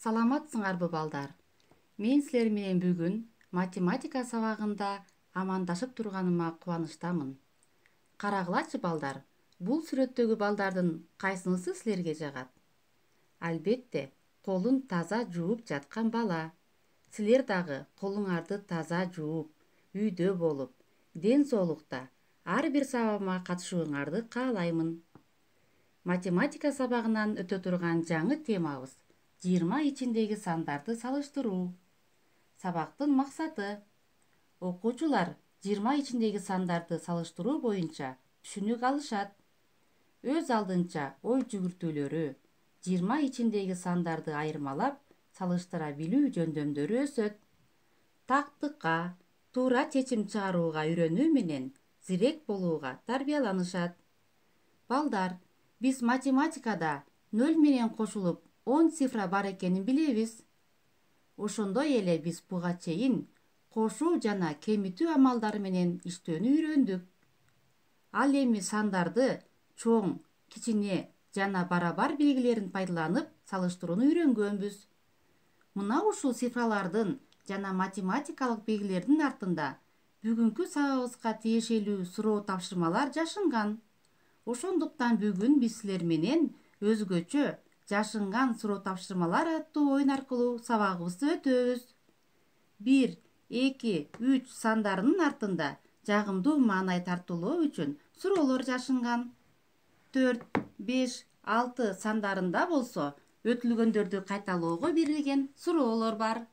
Саламатсыңарбы балдар? Мен силер менен бүгүн математика сабагында амандашып турганыма кубанычтамын. Карагылачы балдар, бул сүрөттөгү балдардын кайсынысы силерге жагат? Албетте, колун таза жууп жаткан бала. Силер дагы колуңарды таза жууп, үйдө болуп, ден соолукта ар бир сабагыма катышууңарды каалаймын. Математика сабагынан өтө турган жаңы темабыз 20 ичиндеги сандарды салыштыруу. Сабактын максаты: окуучулар 20 ичиндеги сандарды салыштыруу боюнча түшүнүк алышат. Өз алдынча ой жүгүртүүлөрү 20 ичиндеги сандарды айырмалап салыштыра билүү жөндөмдөрү өсөт. Тактыкка, туура чечим чыгарууга үйрөнүү менен зирек болууга тарбияланышат. Балдар, биз математикада 0 менен кошулуп 10 цифра бар экенин билебиз. Ошондой эле биз буга чейин кошуу жана кемитүү амалдары менен иштөөнү үйрөндүк. Ал эми сандарды чоң, кичине жана барабар белгилерин пайдаланып салыштырууну үйрөнгөнбүз. Мына ушул цифралардын жана математикалык белгилердин артында бүгүнкү сабагыбызга тиешелүү суроо тапшырмалар жашынган. Ошондуктан бүгүн биз силер менен өзгөчө жашынган суроо тапшырмалар аттуу оюн аркылуу сабагыбызды өтөбүз. 1, 2, 3 сандарынын артында жагымдуу маанай тартуулоо үчүн суроолор жашынган. 4, 5, 6 сандарында болсо өтүлгөндөрдү кайталоого берилген суроолор бар.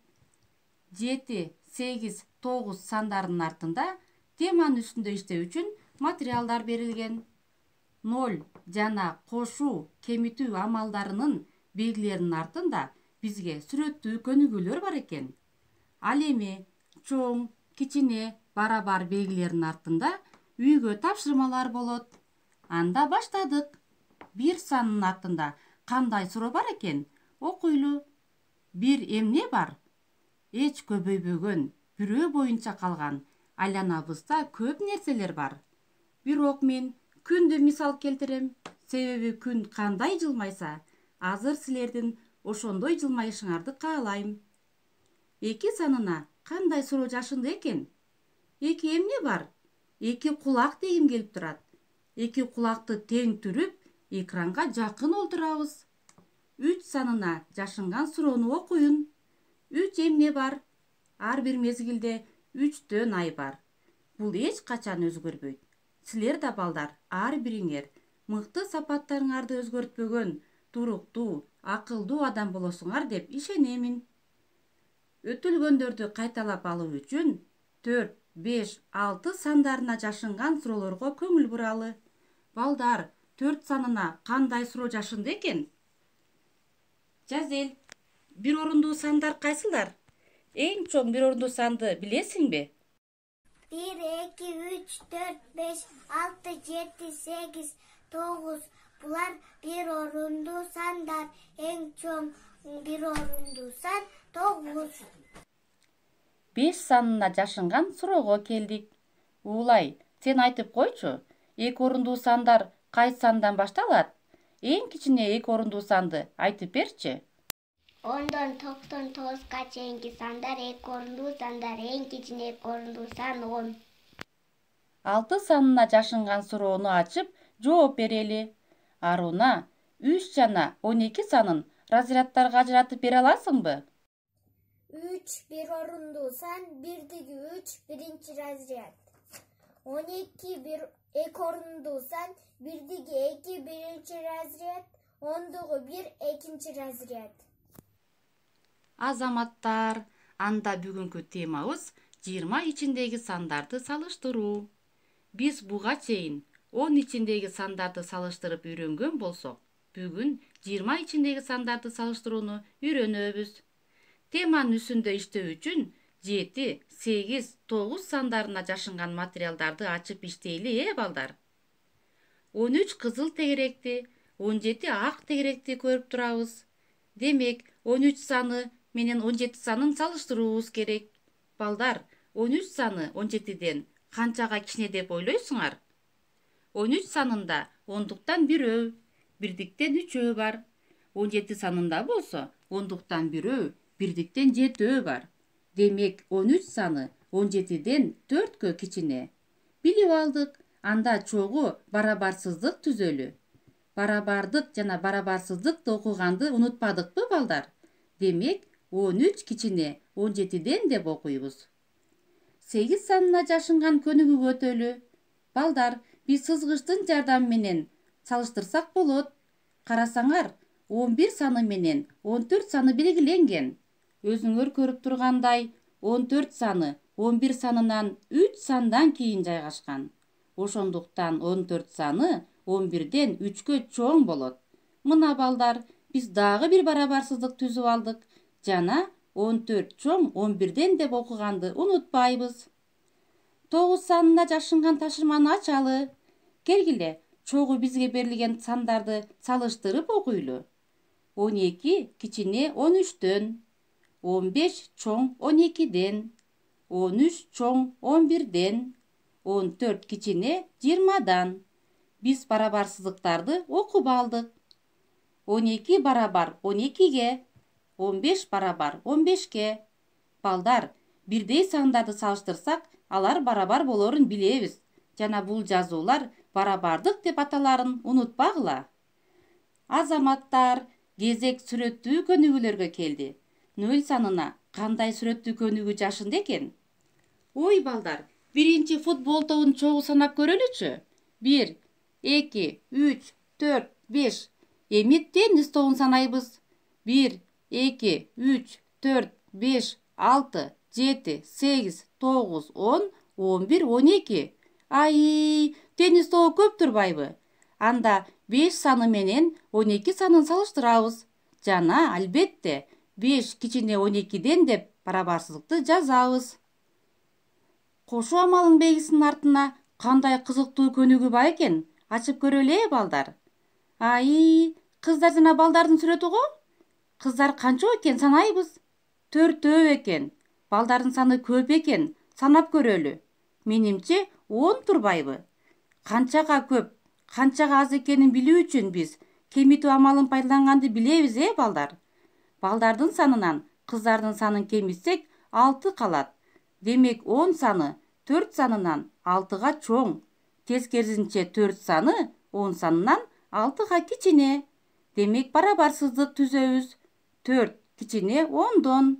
7, 8, 9 сандарынын артында теманын үстүндө иштөө үчүн материалдар берилген. 0 жана кошуу, кемитүү амалдарынын белгилеринин артында бизге сүрөттүү көнүгүүлөр бар экен. Ал эми чоң, кичине, барабар белгилеринин артында үйгө тапшырмалар болот. Анда баштадык. 1 санынын артында кандай суроо бар экен? Окуйлу. 1 эмне бар? Эч көбөйбөгөн, бирөө боюнча калган, айланабызда көп нерселер бар. Бирок мен күндү мисал келтирем, себеби күн кандай жылмайса, азыр силердин ошондой жылмайышыңарды каалайм. 2 санына кандай суроо жашынды экен? 2 эмне бар? 2 кулак дегим келип турат. 2 кулакты тең түрүп, экранга жакын олтурабыз. 3 санына жашынган суроону окуйун. 3 эмне бар? Ар бир мезгилде 3төн ай бар. Бул эч качан өзгөрбөйт. Силер да балдар, ар бириңер мыкты сапаттарыңарды өзгөртпөгөн, туруктуу, акылдуу адам болосуңар деп ишенемин. Өтүлгөндөрдү кайталап алуу үчүн 4, 5, 6 сандарына жашынган суроолорго көңүл буралы. Балдар, 4 санына кандай суроо жашынды экен? Жазел, бир орундуу сандар кайсылар? Эң чоң бир орундуу санды билесиңби? 1, 2, 3, 4, 5, 6, 7, 8, 9. Булар бир орундуу сандар. Эң чоң бир орундуу сан 9. 5 санына жашынган суроого келдик. Уулай, сен айтып койчу, 2 орундуу сандар кайсы сандан башталат? Эң кичине 2 орундуу санды айтып берчи. 10дон 99га чейинки сандар 2 орундуу сандар. Эң кичине 2 орундуу сан 10. 6 санына жашынган суроону ачып, жооп берели. Аруна, 3 жана 12 санын разрядтарга ажыратып бере аласыңбы? 3 бир орундуу сан, 1/3 биринчи разряд. 12 2 орундуу сан, 1/2 биринчи разряд. 10/1 экинчи разряд. Азаматтар, анда бүгүнкү темабыз 20 ичиндеги сандарды салыштыруу. Биз буга чейин 10 ичиндеги сандарды салыштырып үйрөнгөн болсок, бүгүн 20 ичиндеги сандарды салыштырууну үйрөнөбүз. Теманын үстүндө иштөө үчүн 7, 8, 9 сандарына жашынган материалдарды ачып иштейли, балдар. 13 кызыл тегеректи, 17 ак тегеректи көрүп турабыз. Демек, 13 саны менен 17 санын салыштыруубуз керек. Балдар, 13 саны 17ден канчага кичине деп ойлойсуңар? 13 санында 10дуктан 1, 1диктен 3 бар. 17 санында болсо ондуктан бирөө, бирдиктен 7 бар. Демек 13 саны 17-ден 4-кө кичине. Билип алдык, анда чогуу барабарсыздык түзөлү. Барабардык жана барабарсыздыкты окуганды унутпадыкпы балдар? Демек 13 кичине 17-ден деп окуйбуз. 8 санына жашынган көнүгүүгө өтөлү. Балдар, биз сызгычтын жардамы менен салыштырсак болот. Карасаңар, 11 саны менен 14 саны белгиленген. Өзүңөр көрүп тургандай, 14 саны 11 санынан 3 сандан кийин жайгашкан. Ошондуктан 14 саны 11-ден 3-кө чоң болот. Мына балдар, биз дагы бир барабарсыздык түзүп алдык. Жана 14 чоң 11-ден деп окуганды унутпайбыз. 9 санына жашынган ташырманы ачалы. Келгиле, чогуу бизге берилген сандарды салыштырып окуйлу. 12 кичине 13-дөн, 15 чоң 12-ден, 13 чоң 11-ден, 14 кичине 20-дан. Биз барабарсыздыктарды окуп алдык. 12 барабар 12-ге, 15 барабар 15-ке. Балдар, бирдей сандарды салыштырсак, алар барабар болорун билебиз. Жана бул жазуулар барабардык деп аталарын унутпагыла. Азаматтар, кезек сүрөттүү көнүгүүлөргө келди. 0 санына кандай сүрөттүү көнүгүү жашынды экен? Ой балдар, биринчи футбол тобун чогуу санап көрөлүчү. 1, 2, 3, 4, 5. Эми теннис тобун санайбыз. 1, 2, 3, 4, 5, 6, 7, 8, 9, 10, 11, 12. Ай, теннис тобу көп турбайбы? Анда 5 саны менен 12 санын салыштырабыз. Жана, албетте, 5 кичине 12-ден деп барабарсыздыкты жазабыз. Кошуу амалын белгисинин артына кандай кызыктуу көнүгүү бар экен? Ачып көрөлү, балдар. Ай, кыздар жана балдардын сүрөтү го? Кыздар канча экен санайбыз? 4 экен. Балдардын саны көп экен. Санап көрөлү. Менимче 10 турбайбы? Канчага көп, канчага аз экенин билүү үчүн биз кемитүү амалын пайдаланганды билебиз, балдар? Балдардын санынан кыздардын санын кемитсек 6 калат. Демек 10 саны 4 санынан 6-га чоң. Тескерисинче 4 саны 10 санынан 6-га кичине. Демек барабарсыздык түзөбүз. 4 кичине 10-дон.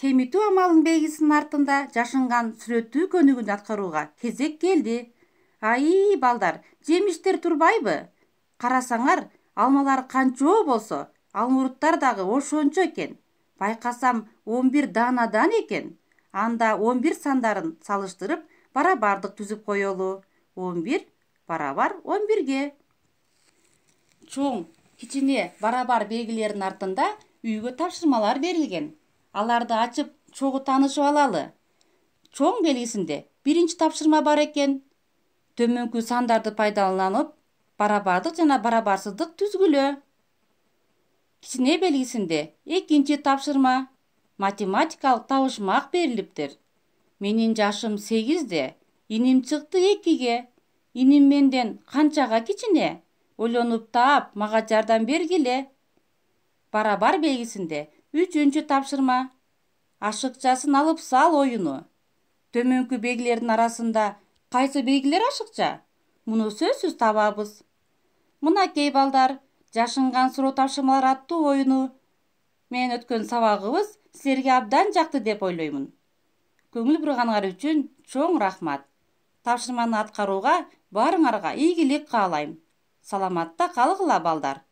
Кемитүү амалын белгисинин артында жашынган сүрөттүү көнүгүүнү аткарууга кезек келди. Ай, балдар, жемиштер турбайбы? Карасаңар, алмалар канчоо болсо, алмуруттар дагы ошончо экен. Байкасам 11 даанадан экен. Анда 11 сандарын салыштырып, барабардык түзүп коелу. 11 барабар 11-ге. Чоң, кичине барабар белгилеринин артында үйгө тапшырмалар берилген. Аларды ачып, чогуу таанышып алалы. Чоң белгисинде биринчи тапшырма бар экен. Төмөнкү сандарды пайдаланып, барабардык жана барабарсыздык түзгүлө. Кичине белгисинде экинчи тапшырма. Математикалык табышмак берилиптир. Менин жашым 8-де, иним чыкты 2-ге. Иним менден канчага кичине? Ойлонуп таап, мага жардам бергиле. Барабар белгисинде 3-чү тапшырма. Ашыкчасын алып сал оюну. Төмөнкү белгилердин арасында кайсы белгилер ашыкча? Муну сөзсүз табабыз. Мынакей балдар, жашынган суроо тапшырмалар аттуу оюну менен өткөн сабагыбыз силерге абдан жакты деп ойлоймун. Көңүл бурганыңар үчүн чоң рахмат. Тапшырманы аткарууга баарыңарга ийгилик каалайм. Саламатта калгыла, балдар.